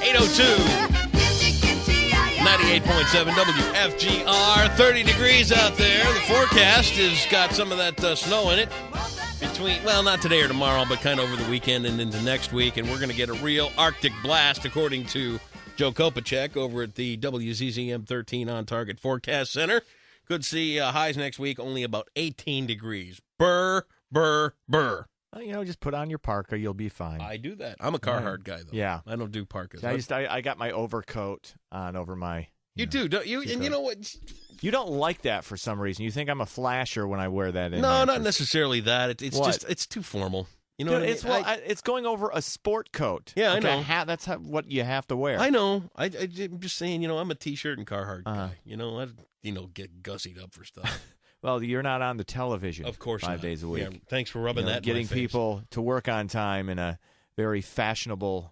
802. 98.7 WFGR. 30 degrees out there. The forecast has got some of that snow in it. Not today or tomorrow, but kind of over the weekend and into next week. And we're going to get a real Arctic blast, according to Joe Kopacek over at the WZZM 13 On Target Forecast Center. Could see highs next week, only about 18 degrees. Burr. Well, just put on your parka. You'll be fine. I do that. I'm a Carhartt guy, though. Yeah. I don't do parkas. I got my overcoat on over my... You do, don't you? And you know what? You don't like that for some reason. You think I'm a flasher when I wear that. No, not necessarily that. It's just it's too formal. You know, dude, what I mean? it's going over a sport coat. Yeah, I know. That's what you have to wear. I know. I'm just saying. I'm a T-shirt and Carhartt guy. I get gussied up for stuff. Well, you're not on the television. Of course, 5 days a week. Yeah, thanks for rubbing that. Getting in my face. people to work on time in a very fashionable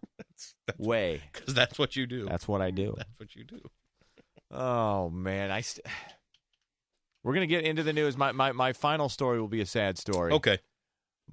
way. Because that's what you do. That's what I do. That's what you do. Oh man, we're gonna get into the news. My final story will be a sad story. Okay,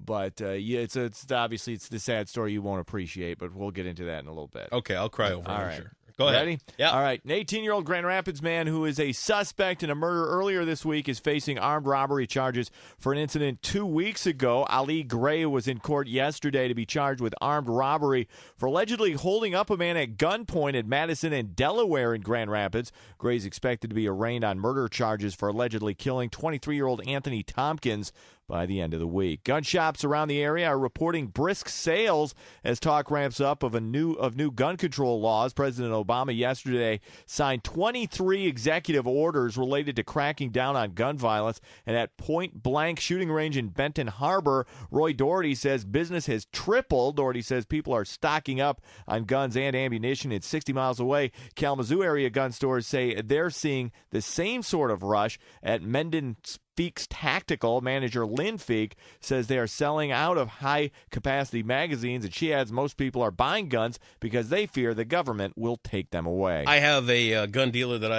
but it's obviously it's the sad story you won't appreciate, but we'll get into that in a little bit. Okay, I'll cry over it. All right. Sure. Go ahead. Ready? Yeah. All right. An 18-year-old Grand Rapids man who is a suspect in a murder earlier this week is facing armed robbery charges for an incident 2 weeks ago. Ali Gray was in court yesterday to be charged with armed robbery for allegedly holding up a man at gunpoint at Madison and Delaware in Grand Rapids. Gray is expected to be arraigned on murder charges for allegedly killing 23-year-old Anthony Tompkins by the end of the week. Gun shops around the area are reporting brisk sales as talk ramps up of new gun control laws. President Obama yesterday signed 23 executive orders related to cracking down on gun violence. And at Point Blank shooting range in Benton Harbor, Roy Doherty says business has tripled. Doherty says people are stocking up on guns and ammunition. It's 60 miles away. Kalamazoo area gun stores say they're seeing the same sort of rush at Mendon Feek's Tactical. Manager Lynn Feek says they are selling out of high-capacity magazines, and she adds most people are buying guns because they fear the government will take them away. I have a gun dealer that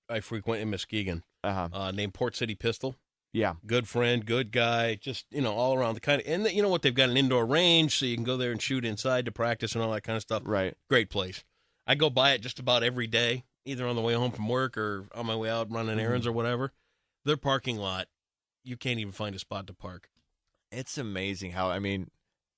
I frequent in Muskegon named Port City Pistol. Yeah. Good friend, good guy, just, all around the kind of, and you know what, they've got an indoor range, so you can go there and shoot inside to practice and all that kind of stuff. Right. Great place. I go by it just about every day, either on the way home from work or on my way out running errands or whatever. Their parking lot, you can't even find a spot to park. It's amazing how,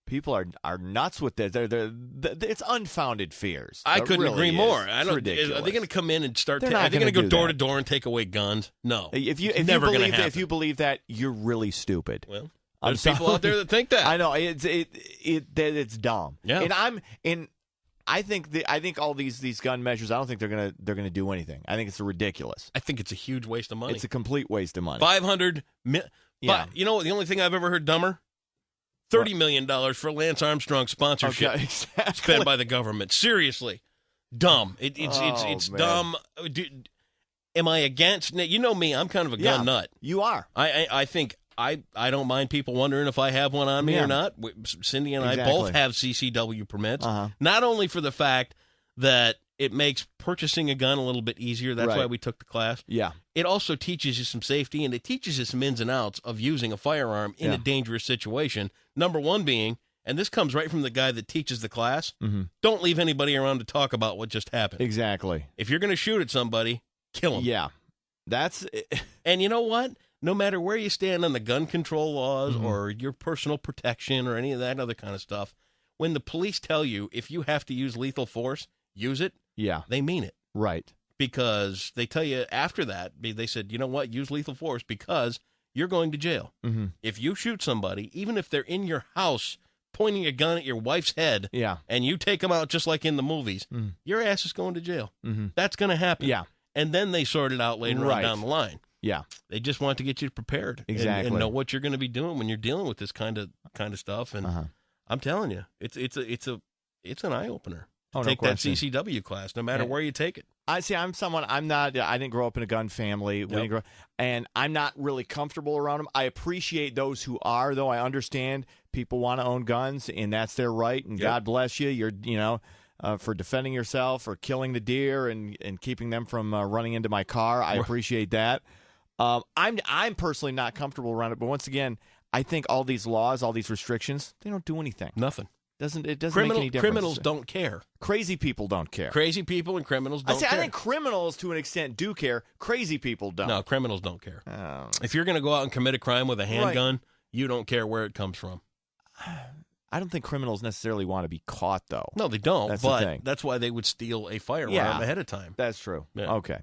people are nuts with this. It's unfounded fears. I couldn't agree more. It's ridiculous. Are they going to come in and start? They're are not they going to gonna go do door that. to door and take away guns? No. If you believe that, you're really stupid. Well, there's people out there that think that. I know it's dumb. Yeah. And I think all these gun measures, I don't think they're gonna do anything. I think it's ridiculous. I think it's a huge waste of money. It's a complete waste of money. 500 million. Yeah. You know what? The only thing I've ever heard dumber? $30 million for Lance Armstrong sponsorship exactly. spent by the government. Seriously, dumb. It's man. dumb. Am I against? You know me. I'm kind of a gun nut. You are. I think. I don't mind people wondering if I have one on me or not. Cindy and I both have CCW permits, not only for the fact that it makes purchasing a gun a little bit easier. That's why we took the class. Yeah. It also teaches you some safety, and it teaches you some ins and outs of using a firearm in a dangerous situation. Number one being, and this comes right from the guy that teaches the class, don't leave anybody around to talk about what just happened. Exactly. If you're going to shoot at somebody, kill them. Yeah. That's And you know what? No matter where you stand on the gun control laws or your personal protection or any of that other kind of stuff, when the police tell you if you have to use lethal force, use it, they mean it. Right. Because they tell you after that, they said, you know what, use lethal force because you're going to jail. If you shoot somebody, even if they're in your house pointing a gun at your wife's head and you take them out just like in the movies, your ass is going to jail. That's going to happen. Yeah. And then they sort it out later on down the line. Yeah. They just want to get you prepared Exactly. and know what you're going to be doing when you're dealing with this kind of stuff. And I'm telling you, it's an eye opener. Take that CCW class, no matter where you take it. I didn't grow up in a gun family, and I'm not really comfortable around them. I appreciate those who are, though. I understand people want to own guns, and that's their right. And God bless you. You're, for defending yourself or killing the deer and keeping them from running into my car. I appreciate that. I'm personally not comfortable around it, but once again, I think all these laws, all these restrictions, they don't do anything. Nothing. Doesn't make any difference. Criminals don't care. Crazy people don't care. Crazy people and criminals don't care. I think criminals, to an extent, do care. Crazy people don't. No, criminals don't care. Oh. If you're going to go out and commit a crime with a handgun, you don't care where it comes from. I don't think criminals necessarily want to be caught, though. No, they don't. That's but the thing. That's why they would steal a firearm ahead of time. That's true. Yeah. Okay.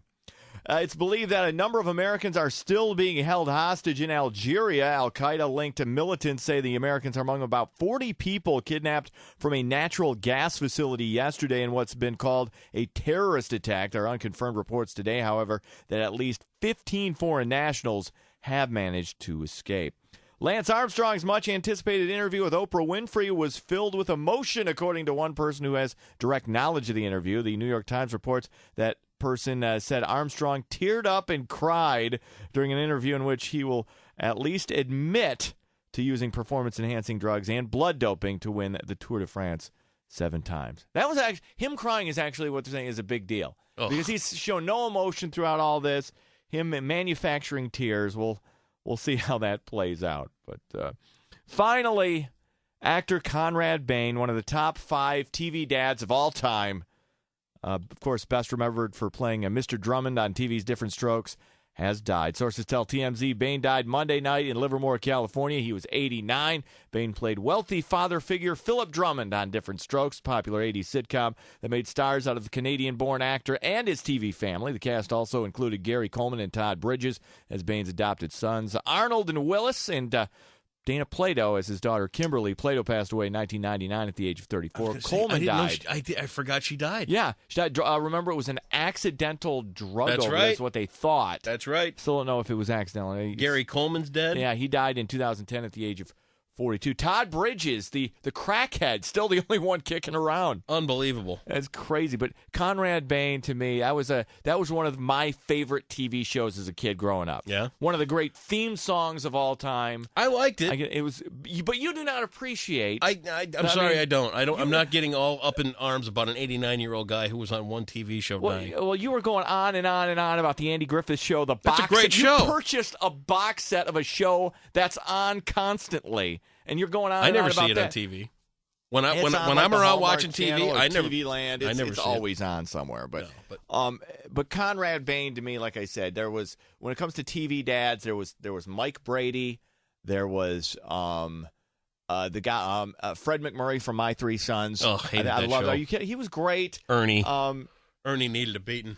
It's believed that a number of Americans are still being held hostage in Algeria. Al-Qaeda-linked militants say the Americans are among about 40 people kidnapped from a natural gas facility yesterday in what's been called a terrorist attack. There are unconfirmed reports today, however, that at least 15 foreign nationals have managed to escape. Lance Armstrong's much-anticipated interview with Oprah Winfrey was filled with emotion, according to one person who has direct knowledge of the interview. The New York Times reports that person said Armstrong teared up and cried during an interview in which he will at least admit to using performance-enhancing drugs and blood doping to win the Tour de France 7 times. That was actually, him crying is actually what they're saying is a big deal. Because he's shown no emotion throughout all this. Him manufacturing tears, we'll see how that plays out. But finally, actor Conrad Bain, one of the top 5 TV dads of all time, of course, best remembered for playing Mr. Drummond on TV's Different Strokes, has died. Sources tell TMZ Bain died Monday night in Livermore, California. He was 89. Bain played wealthy father figure Philip Drummond on Different Strokes, popular 80s sitcom that made stars out of the Canadian-born actor and his TV family. The cast also included Gary Coleman and Todd Bridges as Bain's adopted sons, Arnold and Willis, and Dana Plato as his daughter Kimberly. Plato passed away in 1999 at the age of 34. Coleman died. I forgot she died. Yeah, she died. Remember, it was an accidental drug That's overdose. right. That's what they thought. That's right. Still don't know if it was accidental. Gary Coleman's dead? Yeah, he died in 2010 at the age of 42. Todd Bridges, the crackhead, still the only one kicking around. Unbelievable. That's crazy. But Conrad Bain, to me, that was one of my favorite TV shows as a kid growing up. Yeah. One of the great theme songs of all time. I liked it. But you do not appreciate. I'm sorry, I don't. I'm not getting all up in arms about an 89-year-old guy who was on one TV show dying. Well, you were going on and on and on about the Andy Griffith Show. That's a great show. You purchased a box set of a show that's on constantly. And you're going on. I and never on about see it that. on TV. When I'm It's on, around Hallmark watching Channel TV, or I never. TV Land. I never It's see always on somewhere. But Conrad Bain, to me, like I said, there was, when it comes to TV dads, there was Mike Brady, there was the guy Fred McMurray from My Three Sons. Oh, hated that love show. Are you kidding? He was great. Ernie needed a beating.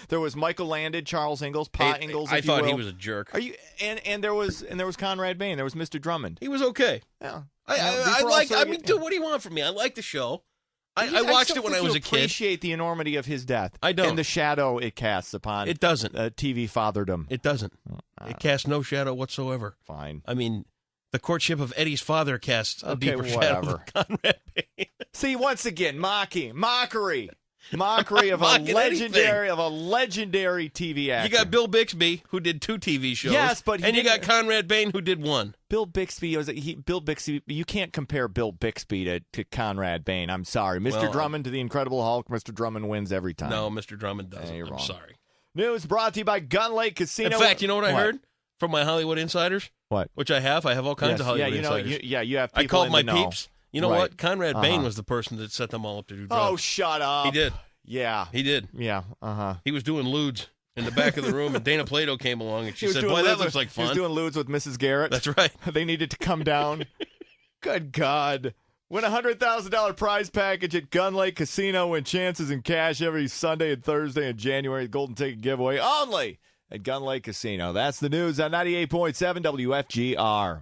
There was Michael Landon, Charles Ingalls, Pa Ingalls. I thought he was a jerk. Are you? And there was Conrad Bain. There was Mr. Drummond. He was okay. Yeah. I like. I mean, dude, what do you want from me? I like the show. I watched it when I was a kid. Appreciate the enormity of his death. I don't. And the shadow it casts upon. It doesn't. TV fatherdom. It doesn't. It casts no shadow whatsoever. Fine. I mean, the courtship of Eddie's father casts a deeper shadow than Conrad Bain. See, once again, mockery of a legendary TV actor. You got Bill Bixby, who did 2 TV shows. Yes, but you got Conrad Bain, who did 1. Bill Bixby, you can't compare Bill Bixby to Conrad Bain. I'm sorry. Mr. Drummond to the Incredible Hulk, Mr. Drummond wins every time. No, Mr. Drummond doesn't. You're I'm wrong. sorry. News brought to you by Gun Lake Casino. In fact, you know what I heard from my Hollywood insiders? What? Which I have. I have all kinds of Hollywood insiders. You have people I called in my the know. peeps. You know what? Conrad Bain was the person that set them all up to do drugs. Oh, shut up. He did. Yeah. He did. Yeah. He was doing lewds in the back of the room, and Dana Plato came along, and she said, boy, that looks like fun. He was doing lewds with Mrs. Garrett. That's right. They needed to come down. Good God. Win a $100,000 prize package at Gun Lake Casino. Win chances in cash every Sunday and Thursday in January. Golden ticket giveaway only at Gun Lake Casino. That's the news on 98.7 WFGR.